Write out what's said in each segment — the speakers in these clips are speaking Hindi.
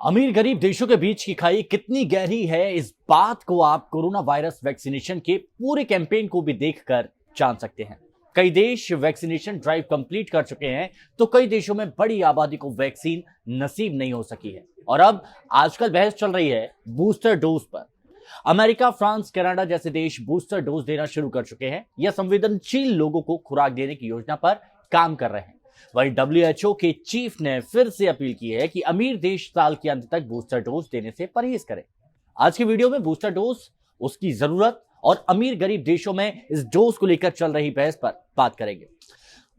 अमीर गरीब देशों के बीच की खाई कितनी गहरी है, इस बात को आप कोरोना वायरस वैक्सीनेशन के पूरे कैंपेन को भी देखकर जान सकते हैं। कई देश वैक्सीनेशन ड्राइव कंप्लीट कर चुके हैं, तो कई देशों में बड़ी आबादी को वैक्सीन नसीब नहीं हो सकी है। और अब आजकल बहस चल रही है बूस्टर डोज पर। अमेरिका, फ्रांस, कनाडा जैसे देश बूस्टर डोज देना शुरू कर चुके हैं या संवेदनशील लोगों को खुराक देने की योजना पर काम कर रहे हैं। वहीं डब्ल्यूएचओ के चीफ ने फिर से अपील की है कि अमीर देश साल के अंत तक बूस्टर डोज देने से परहेज करें। आज की वीडियो में बूस्टर डोज, उसकी जरूरत और अमीर गरीब देशों में इस डोज को लेकर चल रही बहस पर बात करेंगे।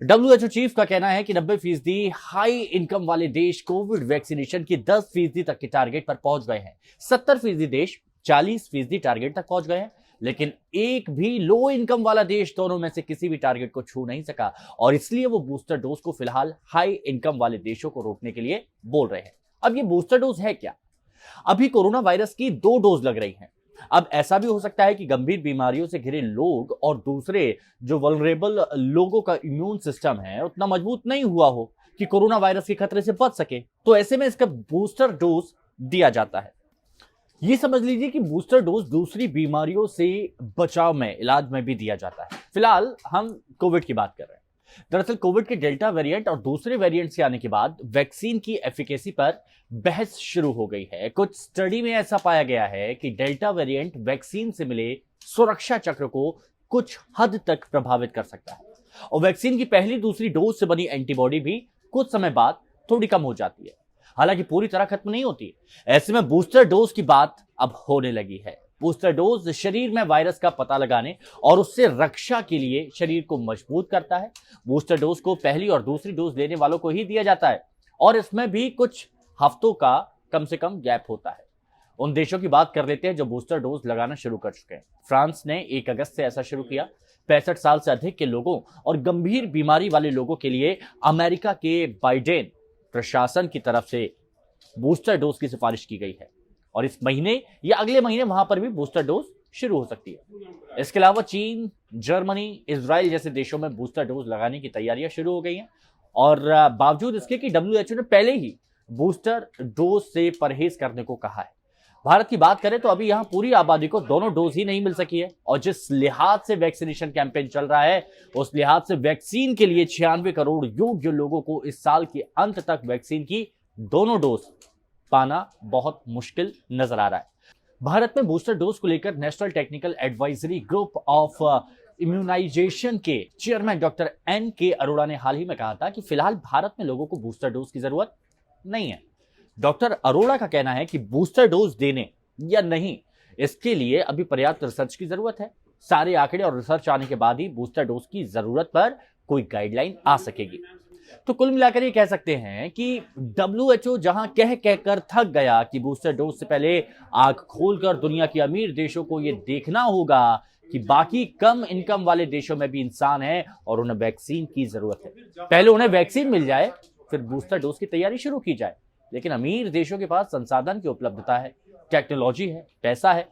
डब्ल्यूएचओ चीफ का कहना है कि 90% हाई इनकम वाले देश कोविड वैक्सीनेशन की 10% तक के टारगेट पर पहुंच गए हैं। 70% देश 40% टारगेट तक पहुंच गए हैं, लेकिन एक भी लो इनकम वाला देश दोनों में से किसी भी टारगेट को छू नहीं सका और इसलिए वो बूस्टर डोज को फिलहाल हाई इनकम वाले देशों को रोकने के लिए बोल रहे हैं। अब ये बूस्टर डोज है क्या? अभी कोरोना वायरस की 2 डोज लग रही हैं। अब ऐसा भी हो सकता है कि गंभीर बीमारियों से घिरे लोग और दूसरे जो वल्नरेबल लोगों का इम्यून सिस्टम है उतना मजबूत नहीं हुआ हो कि कोरोना वायरस के खतरे से बच सके, तो ऐसे में इसका बूस्टर डोज दिया जाता है। ये समझ लीजिए कि बूस्टर डोज दूसरी बीमारियों से बचाव में, इलाज में भी दिया जाता है। फिलहाल हम कोविड की बात कर रहे हैं। दरअसल कोविड के डेल्टा वेरिएंट और दूसरे वेरिएंट से आने के बाद वैक्सीन की एफिकेसी पर बहस शुरू हो गई है। कुछ स्टडी में ऐसा पाया गया है कि डेल्टा वेरिएंट वैक्सीन से मिले सुरक्षा चक्र को कुछ हद तक प्रभावित कर सकता है और वैक्सीन की पहली दूसरी डोज से बनी एंटीबॉडी भी कुछ समय बाद थोड़ी कम हो जाती है, हालांकि पूरी तरह खत्म नहीं होती। ऐसे में बूस्टर डोज की बात अब होने लगी है। बूस्टर डोज शरीर में वायरस का पता लगाने और उससे रक्षा के लिए शरीर को मजबूत करता है। बूस्टर डोज को पहली और दूसरी डोज लेने वालों को ही दिया जाता है और इसमें भी कुछ हफ्तों का कम से कम गैप होता है। उन देशों की बात कर लेते हैं जो बूस्टर डोज लगाना शुरू कर चुके हैं। फ्रांस ने 1 अगस्त से ऐसा शुरू किया। 65 साल से अधिक के लोगों और गंभीर बीमारी वाले लोगों के लिए अमेरिका के बाइडेन प्रशासन की तरफ से बूस्टर डोज की सिफारिश की गई है और इस महीने या अगले महीने वहां पर भी बूस्टर डोज शुरू हो सकती है। इसके अलावा चीन, जर्मनी, इजराइल जैसे देशों में बूस्टर डोज लगाने की तैयारियां शुरू हो गई हैं और बावजूद इसके कि डब्ल्यूएचओ ने पहले ही बूस्टर डोज से परहेज करने को कहा है। भारत की बात करें तो अभी यहां पूरी आबादी को दोनों डोज ही नहीं मिल सकी है और जिस लिहाज से वैक्सीनेशन कैंपेन चल रहा है उस लिहाज से वैक्सीन के लिए 96 करोड़ योग्य लोगों को इस साल के अंत तक वैक्सीन की दोनों डोज पाना बहुत मुश्किल नजर आ रहा है। भारत में बूस्टर डोज को लेकर national technical advisory group of immunization के चेयरमैन डॉक्टर N.K. अरोड़ा ने हाल ही में कहा था कि फिलहाल भारत में लोगों को बूस्टर डोज की जरूरत नहीं है। डॉक्टर अरोड़ा का कहना है कि बूस्टर डोज देने या नहीं, इसके लिए अभी पर्याप्त रिसर्च की जरूरत है। सारे आंकड़े और रिसर्च आने के बाद ही बूस्टर डोज की जरूरत पर कोई गाइडलाइन आ सकेगी। तो कुल मिलाकर ये कह सकते हैं कि डब्ल्यूएचओ जहां कह कहकर थक गया कि बूस्टर डोज से पहले आंख खोलकर दुनिया के अमीर देशों को ये देखना होगा कि बाकी कम इनकम वाले देशों में भी इंसान है और उन्हें वैक्सीन की जरूरत है। पहले उन्हें वैक्सीन मिल जाए, फिर बूस्टर डोज की तैयारी शुरू की जाए। लेकिन अमीर देशों के पास संसाधन की उपलब्धता है, टेक्नोलॉजी है, पैसा है,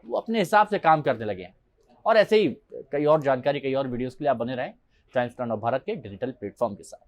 वो अपने हिसाब से काम करने लगे हैं। और ऐसे ही कई और जानकारी, कई और वीडियोस के लिए आप बने रहें टाइम्स नाउ भारत के डिजिटल प्लेटफॉर्म के साथ।